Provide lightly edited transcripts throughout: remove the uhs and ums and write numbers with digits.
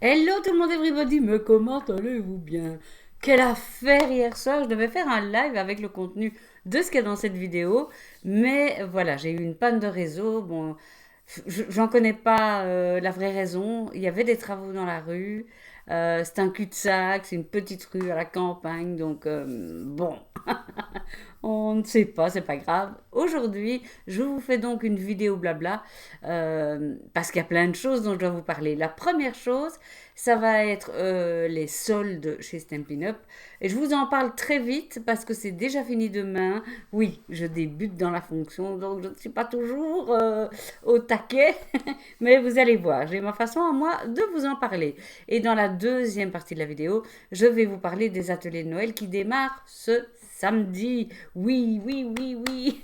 Hello tout le monde, everybody, mais comment allez-vous bien? Quelle affaire hier soir, je devais faire un live avec le contenu de ce qu'il y a dans cette vidéo, mais voilà, j'ai eu une panne de réseau, bon, j'en connais pas la vraie raison, il y avait des travaux dans la rue, c'est un cul-de-sac, c'est une petite rue à la campagne, donc bon, on ne sait pas, c'est pas grave. Aujourd'hui, je vous fais donc une vidéo blabla parce qu'il y a plein de choses dont je dois vous parler. La première chose, ça va être les soldes chez Stampin' Up. Et je vous en parle très vite parce que c'est déjà fini demain. Oui, je débute dans la fonction, donc je ne suis pas toujours au taquet, mais vous allez voir, j'ai ma façon à moi de vous en parler. Et dans la deuxième partie de la vidéo, je vais vous parler des ateliers de Noël qui démarrent ce samedi. Oui, oui, oui, oui.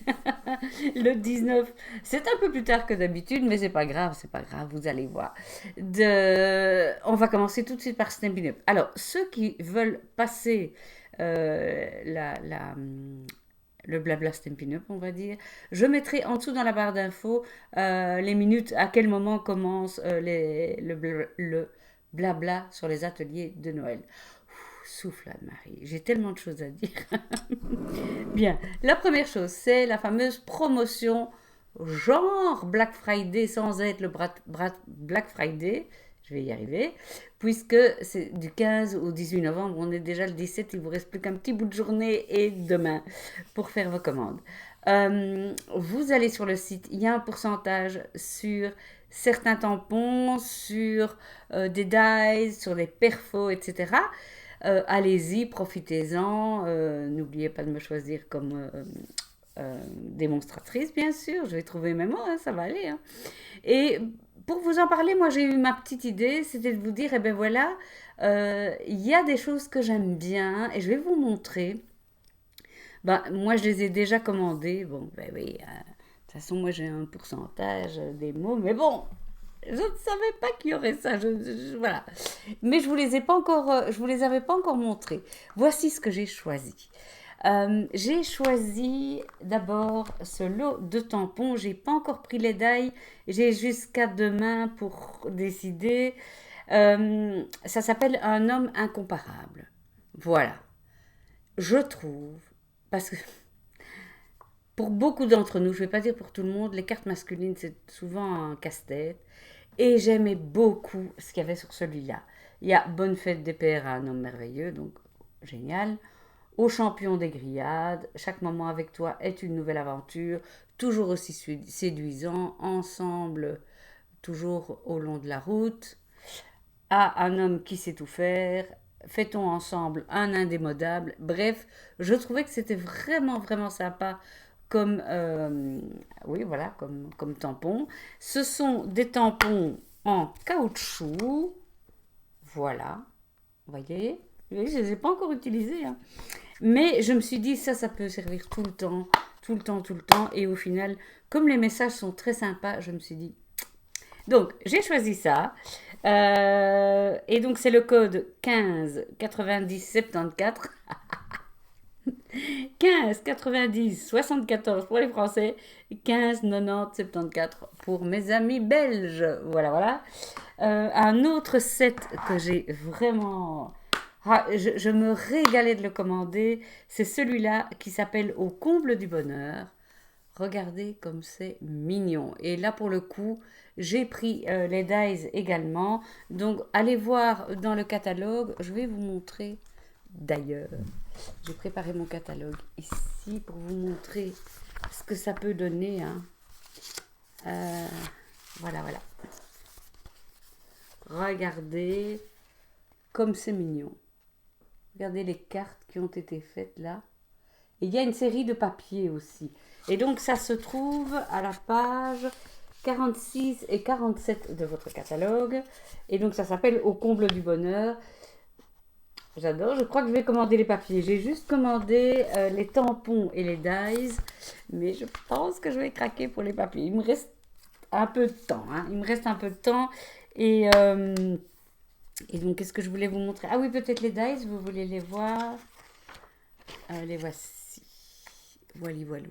Le 19. C'est un peu plus tard que d'habitude, mais c'est pas grave, vous allez voir. On va commencer tout de suite par Stampin' Up. Alors, ceux qui veulent passer le blabla Stampin' Up, on va dire, je mettrai en dessous dans la barre d'infos les minutes, à quel moment commence le blabla sur les ateliers de Noël. Souffle Anne-Marie, j'ai tellement de choses à dire. Bien, la première chose, c'est la fameuse promotion genre Black Friday sans être le Black Friday. Je vais y arriver, puisque c'est du 15 au 18 novembre, on est déjà le 17, il vous reste plus qu'un petit bout de journée et demain pour faire vos commandes. Vous allez sur le site, il y a un pourcentage sur certains tampons, sur des dyes, sur des perfos, etc. Allez-y, profitez-en. N'oubliez pas de me choisir comme démonstratrice, bien sûr. Je vais trouver mes mots, hein, ça va aller. Hein. Et pour vous en parler, moi j'ai eu ma petite idée, c'était de vous dire, eh ben voilà, il y a des choses que j'aime bien et je vais vous montrer. Bah, moi je les ai déjà commandées. Bon, ben oui, de toute façon, moi j'ai un pourcentage des mots, mais bon, je ne savais pas qu'il y aurait ça. Voilà. Mais je vous les ai pas encore, je vous les avais pas encore montrés. Voici ce que j'ai choisi. J'ai choisi d'abord ce lot de tampons. J'ai pas encore pris les dailles. J'ai jusqu'à demain pour décider. Ça s'appelle Un homme incomparable. Voilà. Je trouve, parce que pour beaucoup d'entre nous, je ne vais pas dire pour tout le monde, les cartes masculines, c'est souvent un casse-tête. Et j'aimais beaucoup ce qu'il y avait sur celui-là. Il y a Bonne fête des pères à un homme merveilleux, donc génial. Au champion des grillades, chaque moment avec toi est une nouvelle aventure, toujours aussi séduisant, ensemble, toujours au long de la route. À un homme qui sait tout faire, fait-on ensemble un indémodable. Bref, je trouvais que c'était vraiment, vraiment sympa comme, oui, voilà, comme tampon. Ce sont des tampons en caoutchouc. Voilà, vous voyez. Oui, je ne les ai pas encore utilisés. Hein. Mais je me suis dit, ça peut servir tout le temps, tout le temps, tout le temps. Et au final, comme les messages sont très sympas, je me suis dit. Donc, j'ai choisi ça. Et donc, c'est le code 15 90 74. 15 90 74 pour les Français, 15 90 74 pour mes amis belges. Voilà, voilà. Un autre set que j'ai vraiment... je me régalais de le commander, c'est celui-là qui s'appelle Au comble du bonheur. Regardez comme c'est mignon. Et là, pour le coup, j'ai pris les dies également. Donc, allez voir dans le catalogue. Je vais vous montrer d'ailleurs. J'ai préparé mon catalogue ici pour vous montrer ce que ça peut donner. Hein. Euh, voilà, voilà. Regardez comme c'est mignon. Regardez les cartes qui ont été faites là. Et il y a une série de papiers aussi. Et donc ça se trouve à la page 46 et 47 de votre catalogue. Et donc ça s'appelle Au comble du bonheur. J'adore, je crois que je vais commander les papiers. J'ai juste commandé les tampons et les dies, mais je pense que je vais craquer pour les papiers. Il me reste un peu de temps. Hein. Il me reste un peu de temps. Et, euh, et donc, qu'est-ce que je voulais vous montrer? Ah oui, peut-être les dies, vous voulez les voir. Les voici. Voilà, voilà.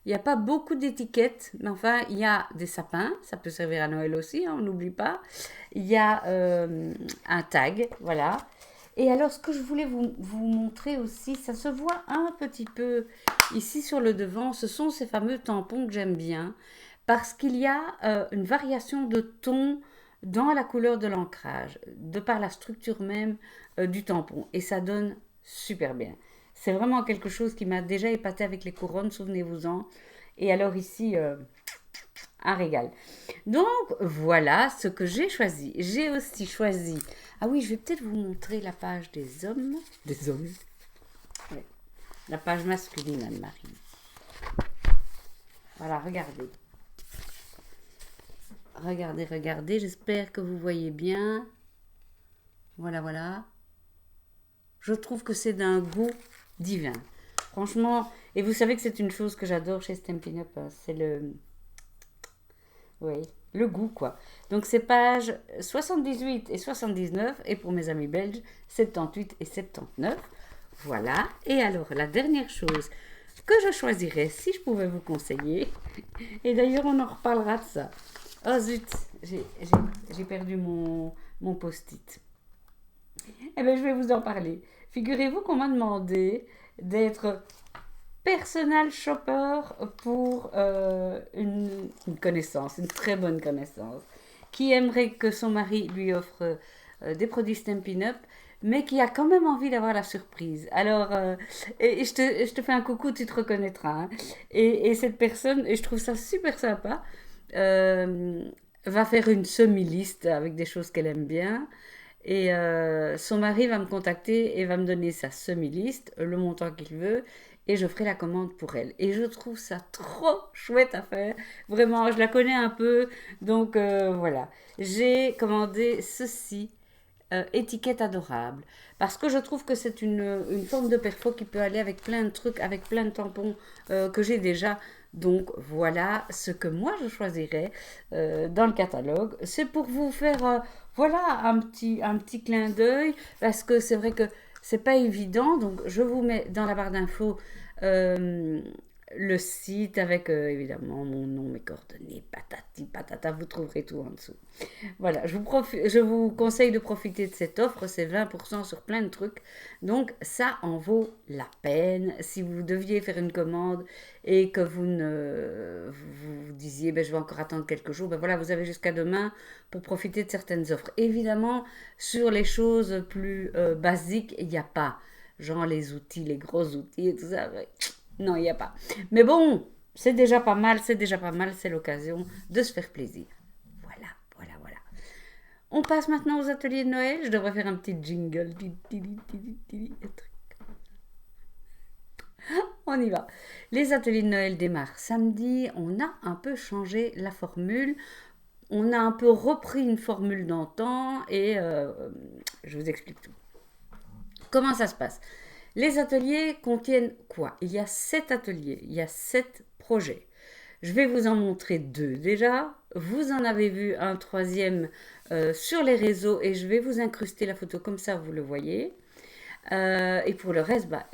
Il n'y a pas beaucoup d'étiquettes, mais enfin, il y a des sapins, ça peut servir à Noël aussi, hein, on n'oublie pas. Il y a un tag, voilà. Et alors, ce que je voulais vous montrer aussi, ça se voit un petit peu ici sur le devant, ce sont ces fameux tampons que j'aime bien, parce qu'il y a une variation de ton dans la couleur de l'ancrage, de par la structure même du tampon. Et ça donne super bien. C'est vraiment quelque chose qui m'a déjà épaté avec les couronnes, souvenez-vous-en. Et alors ici, un régal. Donc voilà ce que j'ai choisi. J'ai aussi choisi. Ah oui, je vais peut-être vous montrer la page des hommes. Des hommes. Ouais. La page masculine, Anne-Marie. Voilà, regardez. Regardez, regardez. J'espère que vous voyez bien. Voilà, voilà. Je trouve que c'est d'un goût divin. Franchement, et vous savez que c'est une chose que j'adore chez Stampin' Up, hein, c'est oui, le goût quoi. Donc c'est pages 78 et 79 et pour mes amis belges 78 et 79. Voilà. Et alors la dernière chose que je choisirais si je pouvais vous conseiller, et d'ailleurs on en reparlera de ça. Oh zut, j'ai perdu mon post-it. Eh bien je vais vous en parler. Figurez-vous qu'on m'a demandé d'être personal shopper pour une connaissance, une très bonne connaissance, qui aimerait que son mari lui offre des produits Stampin' Up, mais qui a quand même envie d'avoir la surprise. Alors, et je te fais un coucou, tu te reconnaîtras, hein. Et cette personne, et je trouve ça super sympa, euh, va faire une semi-liste avec des choses qu'elle aime bien. Et son mari va me contacter et va me donner sa semi-liste, le montant qu'il veut, et je ferai la commande pour elle. Et je trouve ça trop chouette à faire. Vraiment, je la connais un peu. Donc voilà. J'ai commandé ceci, étiquette adorable. Parce que je trouve que c'est une forme de perfo qui peut aller avec plein de trucs, avec plein de tampons que j'ai déjà. Donc voilà ce que moi je choisirais dans le catalogue. C'est pour vous faire voilà un petit clin d'œil parce que c'est vrai que c'est pas évident. Donc je vous mets dans la barre d'infos euh, le site avec évidemment mon nom, mes coordonnées, patati patata, vous trouverez tout en dessous. Voilà, je vous conseille de profiter de cette offre, c'est 20% sur plein de trucs. Donc ça en vaut la peine. Si vous deviez faire une commande et que vous disiez ben, je vais encore attendre quelques jours, ben voilà, vous avez jusqu'à demain pour profiter de certaines offres. Évidemment, sur les choses plus basiques, il n'y a pas. Genre les outils, les gros outils et tout ça. Non, il n'y a pas. Mais bon, c'est déjà pas mal, c'est déjà pas mal, c'est l'occasion de se faire plaisir. Voilà, voilà, voilà. On passe maintenant aux ateliers de Noël. Je devrais faire un petit jingle. On y va. Les ateliers de Noël démarrent samedi. On a un peu changé la formule. On a un peu repris une formule d'antan et je vous explique tout. Comment ça se passe? Les ateliers contiennent quoi? Il y a 7 ateliers, il y a 7 projets. Je vais vous en montrer 2 déjà. Vous en avez vu un troisième sur les réseaux et je vais vous incruster la photo comme ça, vous le voyez. Et pour le reste, bah,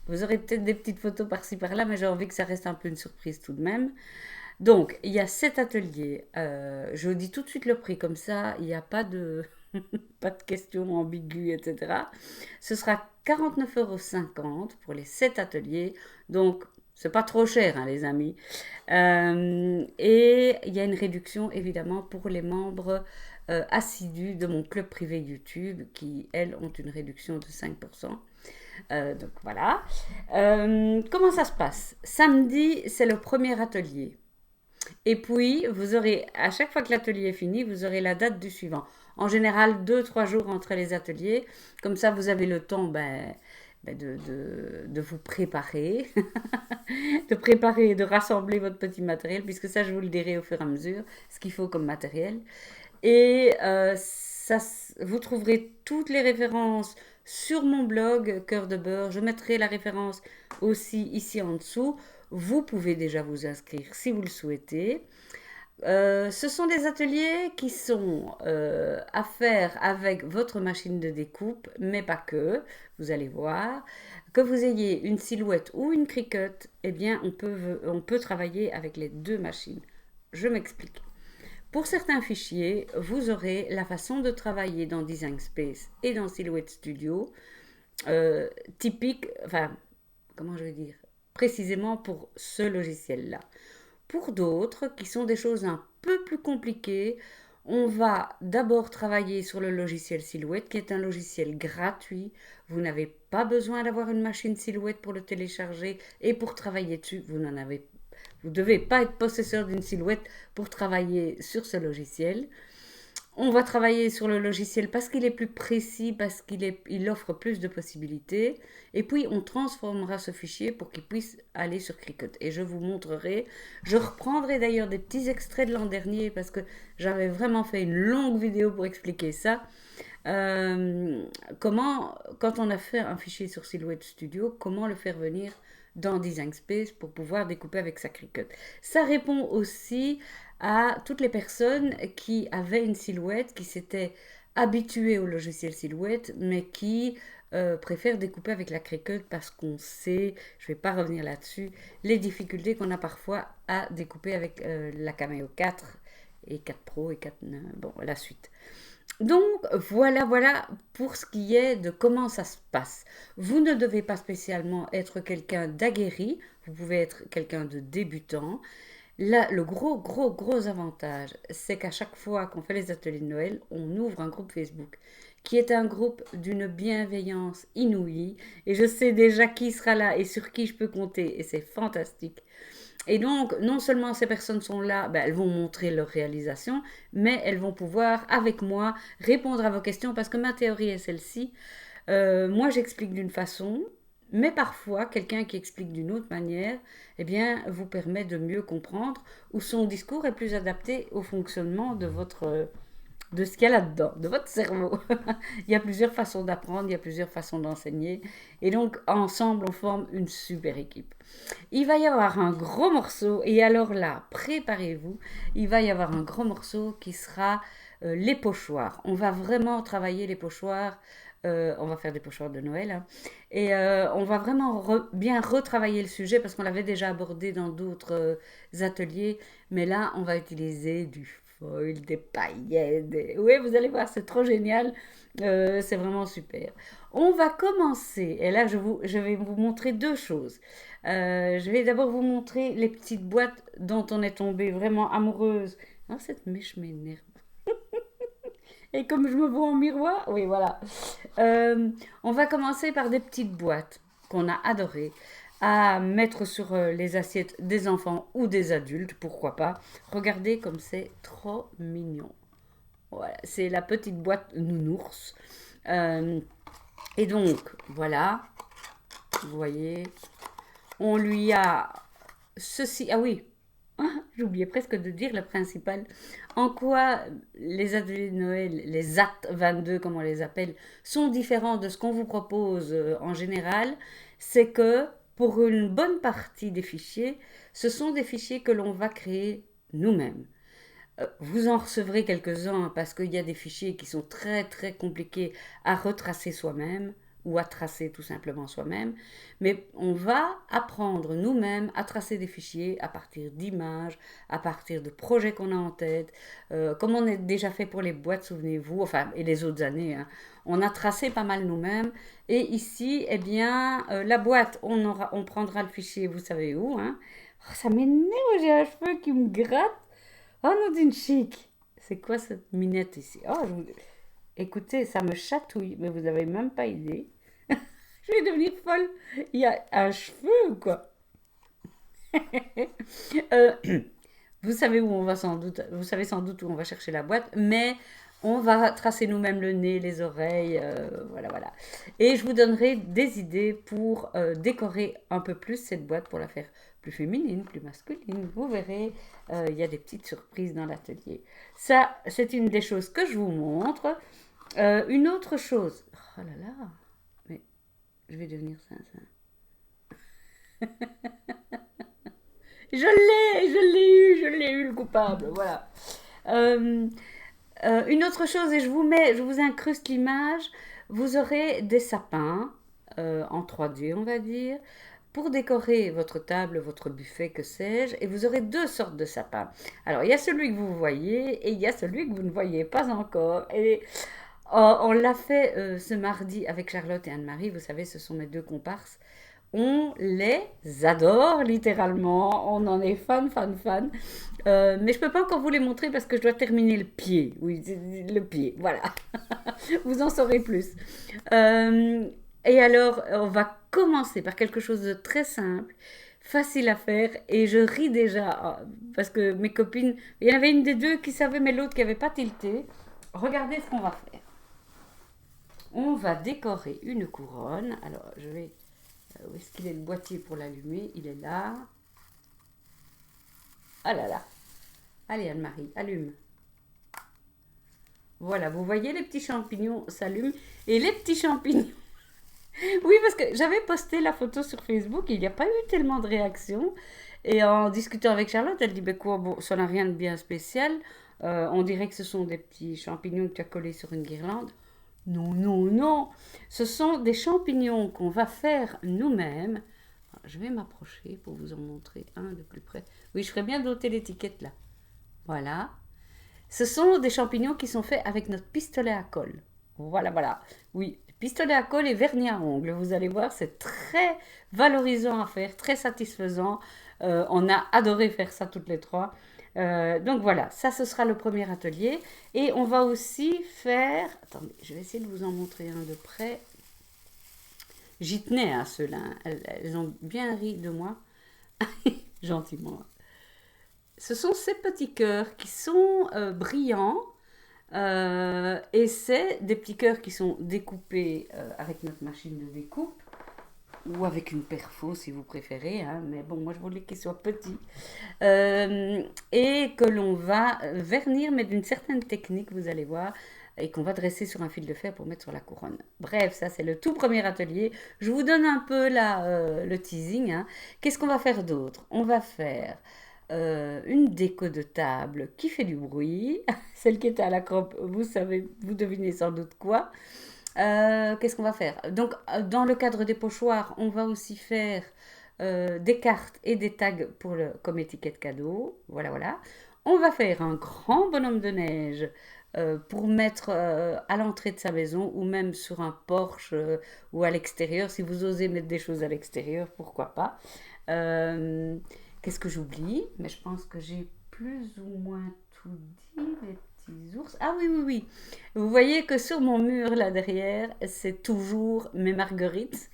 vous aurez peut-être des petites photos par-ci par-là, mais j'ai envie que ça reste un peu une surprise tout de même. Donc, il y a 7 ateliers. Je vous dis tout de suite le prix, comme ça, il n'y a pas de, pas de questions ambiguës, etc. Ce sera 49,50 € pour les 7 ateliers. Donc, c'est pas trop cher, hein, les amis. Et il y a une réduction, évidemment, pour les membres assidus de mon club privé YouTube, qui, elles, ont une réduction de 5%. Donc, voilà. Comment ça se passe? Samedi, c'est le premier atelier. Et puis, vous aurez, à chaque fois que l'atelier est fini, vous aurez la date du suivant. En général, 2-3 jours entre les ateliers. Comme ça, vous avez le temps de vous préparer, de préparer et de rassembler votre petit matériel, puisque ça, je vous le dirai au fur et à mesure, ce qu'il faut comme matériel. Et ça, vous trouverez toutes les références sur mon blog Cœur de Beurre. Je mettrai la référence aussi ici en dessous. Vous pouvez déjà vous inscrire si vous le souhaitez. Ce sont des ateliers qui sont à faire avec votre machine de découpe, mais pas que. Vous allez voir. Que vous ayez une silhouette ou une Cricut, eh bien, on peut travailler avec les deux machines. Je m'explique. Pour certains fichiers, vous aurez la façon de travailler dans Design Space et dans Silhouette Studio, typique, enfin, comment je vais dire, précisément pour ce logiciel-là. Pour d'autres, qui sont des choses un peu plus compliquées, on va d'abord travailler sur le logiciel Silhouette, qui est un logiciel gratuit. Vous n'avez pas besoin d'avoir une machine Silhouette pour le télécharger et pour travailler dessus. Vous ne devez pas être possesseur d'une Silhouette pour travailler sur ce logiciel. On va travailler sur le logiciel parce qu'il est plus précis, parce il offre plus de possibilités. Et puis, on transformera ce fichier pour qu'il puisse aller sur Cricut. Et je vous montrerai. Je reprendrai d'ailleurs des petits extraits de l'an dernier parce que j'avais vraiment fait une longue vidéo pour expliquer ça. Euh, comment, quand on a fait un fichier sur Silhouette Studio, comment le faire venir dans Design Space pour pouvoir découper avec sa Cricut. Ça répond aussi à toutes les personnes qui avaient une silhouette, qui s'étaient habituées au logiciel Silhouette, mais qui préfèrent découper avec la Cricut parce qu'on sait, je ne vais pas revenir là-dessus, les difficultés qu'on a parfois à découper avec la Cameo 4 et 4 Pro et 4, bon, la suite. Donc voilà pour ce qui est de comment ça se passe. Vous ne devez pas spécialement être quelqu'un d'aguerri, vous pouvez être quelqu'un de débutant. Là, le gros avantage, c'est qu'à chaque fois qu'on fait les ateliers de Noël, on ouvre un groupe Facebook qui est un groupe d'une bienveillance inouïe. Et je sais déjà qui sera là et sur qui je peux compter. Et c'est fantastique. Et donc, non seulement ces personnes sont là, ben, elles vont montrer leur réalisation, mais elles vont pouvoir, avec moi, répondre à vos questions parce que ma théorie est celle-ci. Moi, j'explique d'une façon, mais parfois, quelqu'un qui explique d'une autre manière, eh bien, vous permet de mieux comprendre ou son discours est plus adapté au fonctionnement de ce qu'il y a là-dedans, de votre cerveau. Il y a plusieurs façons d'apprendre, il y a plusieurs façons d'enseigner. Et donc, ensemble, on forme une super équipe. Il va y avoir un gros morceau, et alors là, préparez-vous, il va y avoir un gros morceau qui sera les pochoirs. On va vraiment travailler les pochoirs. On va faire des pochoirs de Noël. Hein. Et on va vraiment bien retravailler le sujet parce qu'on l'avait déjà abordé dans d'autres ateliers. Mais là, on va utiliser du foil, des paillettes. Oui, vous allez voir, c'est trop génial. C'est vraiment super. On va commencer. Et là, je vais vous montrer deux choses. Je vais d'abord vous montrer les petites boîtes dont on est tombé vraiment amoureuse. Ah, cette mèche m'énerve. Et comme je me vois en miroir, oui, voilà. On va commencer par des petites boîtes qu'on a adorées à mettre sur les assiettes des enfants ou des adultes, pourquoi pas. Regardez comme c'est trop mignon. Voilà, c'est la petite boîte nounours. Euh, et donc, voilà, vous voyez, on lui a ceci. Ah oui, j'oubliais presque de dire le principal. En quoi les ateliers de Noël, les AT22 comme on les appelle, sont différents de ce qu'on vous propose en général, c'est que pour une bonne partie des fichiers, ce sont des fichiers que l'on va créer nous-mêmes. Vous en recevrez quelques-uns parce qu'il y a des fichiers qui sont très compliqués à retracer soi-même ou à tracer tout simplement soi-même. Mais on va apprendre nous-mêmes à tracer des fichiers à partir d'images, à partir de projets qu'on a en tête, comme on a déjà fait pour les boîtes, souvenez-vous, enfin, et les autres années. Hein. On a tracé pas mal nous-mêmes. Et ici, eh bien, la boîte, on prendra le fichier, vous savez où. Hein. Oh, ça m'énerve, j'ai un cheveu qui me gratte. Oh non, d'une chic. C'est quoi cette minette ici? Écoutez, ça me chatouille, mais vous n'avez même pas idée. Je vais devenir folle. Il y a un cheveu ou quoi? Euh, vous savez où on va sans doute, vous savez sans doute où on va chercher la boîte, mais on va tracer nous-mêmes le nez, les oreilles, voilà. Et je vous donnerai des idées pour décorer un peu plus cette boîte, pour la faire plus féminine, plus masculine. Vous verrez, il y a des petites surprises dans l'atelier. Ça, c'est une des choses que je vous montre. Une autre chose, oh là là, mais je vais devenir ça. Je l'ai eu le coupable, voilà. Euh, une autre chose, et je vous incruste l'image, vous aurez des sapins en 3D, on va dire, pour décorer votre table, votre buffet, que sais-je, et vous aurez deux sortes de sapins. Alors, il y a celui que vous voyez et il y a celui que vous ne voyez pas encore. Et on l'a fait ce mardi avec Charlotte et Anne-Marie, vous savez, ce sont mes deux comparses. On les adore littéralement, on en est fan. Mais je peux pas encore vous les montrer parce que je dois terminer le pied. Oui, le pied, voilà. Vous en saurez plus. Euh, et alors, on va commencer par quelque chose de très simple, facile à faire. Et je ris déjà parce que mes copines, il y en avait une des deux qui savait, mais l'autre qui n'avait pas tilté. Regardez ce qu'on va faire. On va décorer une couronne. Alors, je vais. Où est-ce qu'il est le boîtier pour l'allumer? Il est là. Ah là là. Allez, Anne-Marie, allume. Voilà, vous voyez, les petits champignons s'allument. Et les petits champignons. Oui, parce que j'avais posté la photo sur Facebook et il n'y a pas eu tellement de réactions. Et en discutant avec Charlotte, elle dit, ben quoi, bon, ça n'a rien de bien spécial. On dirait que ce sont des petits champignons que tu as collés sur une guirlande. Non. Ce sont des champignons qu'on va faire nous-mêmes. Je vais m'approcher pour vous en montrer un de plus près. Oui, je ferais bien d'ôter l'étiquette là. Voilà. Ce sont des champignons qui sont faits avec notre pistolet à colle. Voilà. Oui, pistolet à colle et vernis à ongles. Vous allez voir, c'est très valorisant à faire, très satisfaisant. On a adoré faire ça toutes les trois. Donc voilà, ça ce sera le premier atelier. Et on va aussi faire... Attendez, je vais essayer de vous en montrer un de près. J'y tenais à ceux-là. Elles ont bien ri de moi. Gentiment. Ce sont ces petits cœurs qui sont brillants. Et c'est des petits cœurs qui sont découpés avec notre machine de découpe. Ou avec une perfo si vous préférez, hein, mais bon, moi je voulais qu'ils soient petits. Et que l'on va vernir, mais d'une certaine technique, vous allez voir, et qu'on va dresser sur un fil de fer pour mettre sur la couronne. Bref, ça c'est le tout premier atelier. Je vous donne un peu là le teasing. Hein. Qu'est-ce qu'on va faire d'autre? On va faire une déco de table qui fait du bruit. Celle qui était à la crope, vous savez, vous devinez sans doute quoi. Qu'est-ce qu'on va faire? Donc, dans le cadre des pochoirs, on va aussi faire des cartes et des tags comme étiquette cadeau. Voilà. On va faire un grand bonhomme de neige pour mettre à l'entrée de sa maison ou même sur un porche ou à l'extérieur. Si vous osez mettre des choses à l'extérieur, pourquoi pas. Qu'est-ce que j'oublie? Mais je pense que j'ai plus ou moins tout dit, les petits ours. Ah oui. Vous voyez que sur mon mur là derrière, c'est toujours mes marguerites.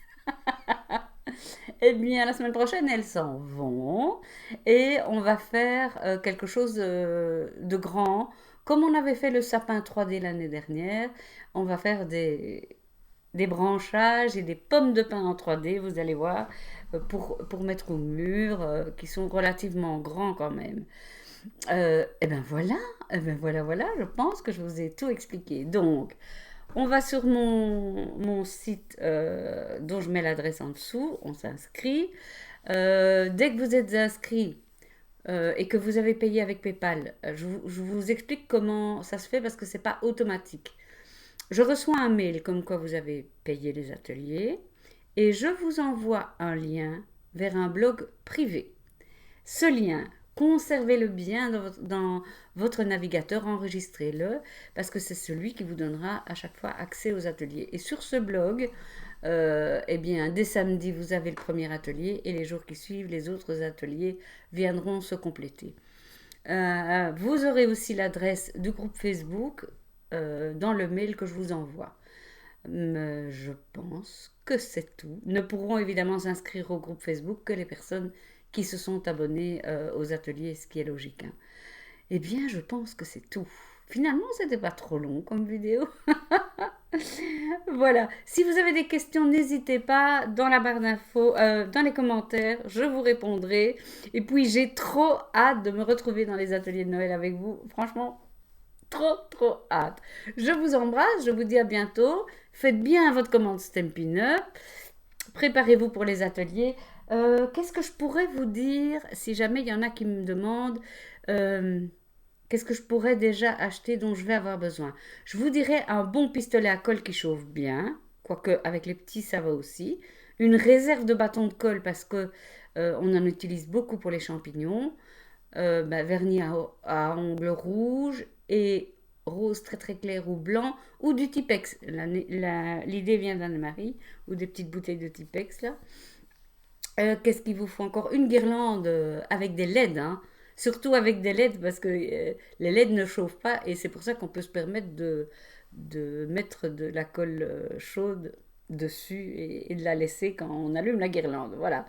Eh bien, la semaine prochaine, elles s'en vont et on va faire quelque chose de grand. Comme on avait fait le sapin 3D l'année dernière, on va faire des branchages et des pommes de pin en 3D, vous allez voir, pour mettre au mur, qui sont relativement grands quand même. Et ben voilà, je pense que je vous ai tout expliqué. Donc, on va sur mon site dont je mets l'adresse en dessous, on s'inscrit. Dès que vous êtes inscrit et que vous avez payé avec PayPal, je vous explique comment ça se fait parce que c'est pas automatique. Je reçois un mail comme quoi vous avez payé les ateliers et je vous envoie un lien vers un blog privé. Ce lien, conservez-le bien dans votre navigateur, enregistrez-le, parce que c'est celui qui vous donnera à chaque fois accès aux ateliers. Et sur ce blog, eh bien, dès samedi, vous avez le premier atelier, et les jours qui suivent, les autres ateliers viendront se compléter. Vous aurez aussi l'adresse du groupe Facebook dans le mail que je vous envoie. Mais je pense que c'est tout. Ne pourront évidemment s'inscrire au groupe Facebook que les personnes qui se sont abonnés aux ateliers, ce qui est logique. Hein. Eh bien, je pense que c'est tout. Finalement, c'était pas trop long comme vidéo. Voilà. Si vous avez des questions, n'hésitez pas dans la barre d'infos, dans les commentaires, je vous répondrai. Et puis, j'ai trop hâte de me retrouver dans les ateliers de Noël avec vous. Franchement, trop hâte. Je vous embrasse, je vous dis à bientôt. Faites bien votre commande Stampin' Up. préparez-vous pour les ateliers. Qu'est-ce que je pourrais vous dire si jamais il y en a qui me demandent euh, qu'est-ce que je pourrais déjà acheter dont je vais avoir besoin? Je vous dirais un bon pistolet à colle qui chauffe bien, quoique avec les petits ça va aussi. Une réserve de bâton de colle parce que on en utilise beaucoup pour les champignons. Vernis à ongles rouges et rose très très clair ou blanc ou du Tipex. L'idée vient d'Anne-Marie ou des petites bouteilles de Tipex là. Qu'est-ce qu'il vous faut encore? Une guirlande avec des LED, hein. Surtout avec des LED parce que les LED ne chauffent pas et c'est pour ça qu'on peut se permettre de mettre de la colle chaude dessus et de la laisser quand on allume la guirlande. Voilà.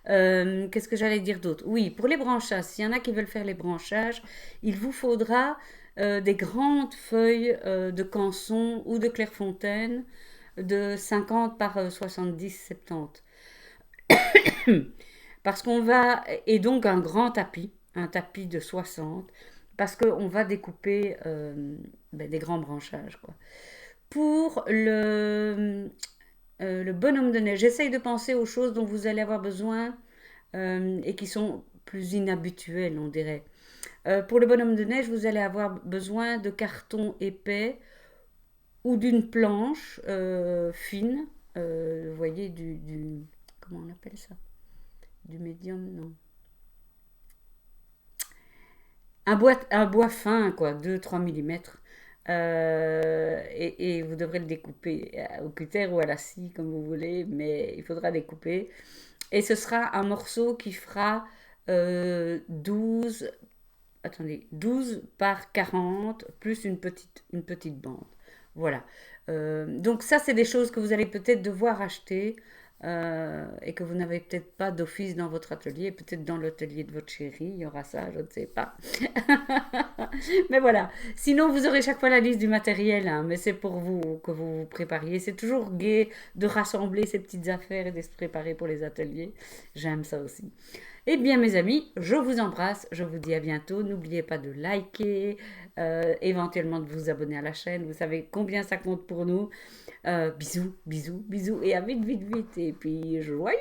Qu'est-ce que j'allais dire d'autre? Oui, pour les branchages, s'il y en a qui veulent faire les branchages, il vous faudra des grandes feuilles de canson ou de Clairefontaine de 50 par 70-70. Parce qu'on va, et donc un tapis de 60, parce qu'on va découper des grands branchages, quoi. Pour le bonhomme de neige, j'essaye de penser aux choses dont vous allez avoir besoin et qui sont plus inhabituelles, on dirait. Pour le bonhomme de neige, vous allez avoir besoin de carton épais ou d'une planche fine, vous voyez, comment on appelle ça? Du médium, non. Un bois fin, quoi, 2-3 mm. Et vous devrez le découper au cutter ou à la scie, comme vous voulez, mais il faudra découper. Et ce sera un morceau qui fera 12, attendez, 12 par 40, plus une petite bande. Voilà. Donc ça, c'est des choses que vous allez peut-être devoir acheter et que vous n'avez peut-être pas d'office dans votre atelier, peut-être dans l'atelier de votre chérie, il y aura ça, je ne sais pas. Mais voilà. Sinon, vous aurez chaque fois la liste du matériel, hein, mais c'est pour vous que vous vous prépariez. C'est toujours gai de rassembler ces petites affaires et de se préparer pour les ateliers. J'aime ça aussi. Eh bien, mes amis, je vous embrasse. Je vous dis à bientôt. N'oubliez pas de liker, éventuellement de vous abonner à la chaîne. Vous savez combien ça compte pour nous. Bisous, bisous, bisous. Et à vite, vite, vite. Et puis, joyeux